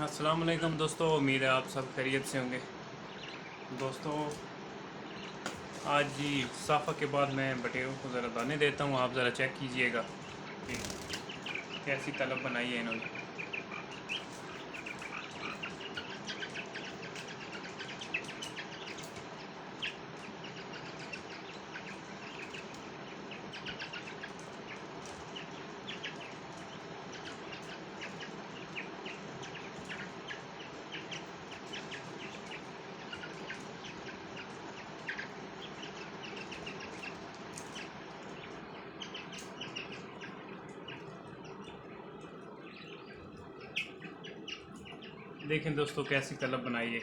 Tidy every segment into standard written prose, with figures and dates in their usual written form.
अस्सलाम वालेकुम दोस्तों, उम्मीद है आप सब खैरियत से होंगे। दोस्तों, आज जी साफ़ा के बाद मैं बटेरों को ज़रा दाने देता हूँ। आप ज़रा चेक कीजिएगा कि कैसी तलब बनाई है इन्होंने। देखें दोस्तों कैसी तलब बनाई है।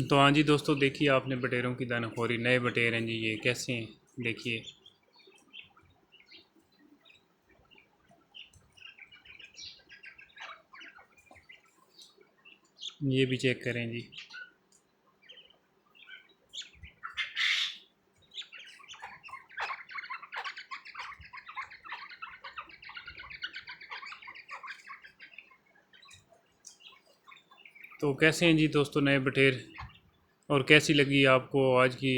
तो हाँ जी दोस्तों, देखिए आपने बटेरों की दानाखोरी। नए बटेर हैं जी, ये कैसे हैं देखिए। ये भी चेक करें जी। तो कैसे हैं जी दोस्तों नए बटेर, और कैसी लगी आपको आज की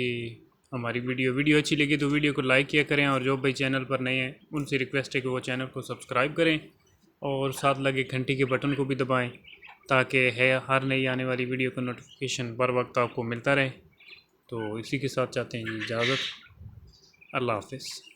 हमारी वीडियो अच्छी लगी तो वीडियो को लाइक किया करें, और जो भाई चैनल पर नए हैं उनसे रिक्वेस्ट है कि वो चैनल को सब्सक्राइब करें और साथ लगे घंटी के बटन को भी दबाएं ताकि है हर नई आने वाली वीडियो का नोटिफिकेशन बर वक्त आपको मिलता रहे। तो इसी के साथ चाहते हैं जी इजाज़त। अल्लाह हाफ़िज़।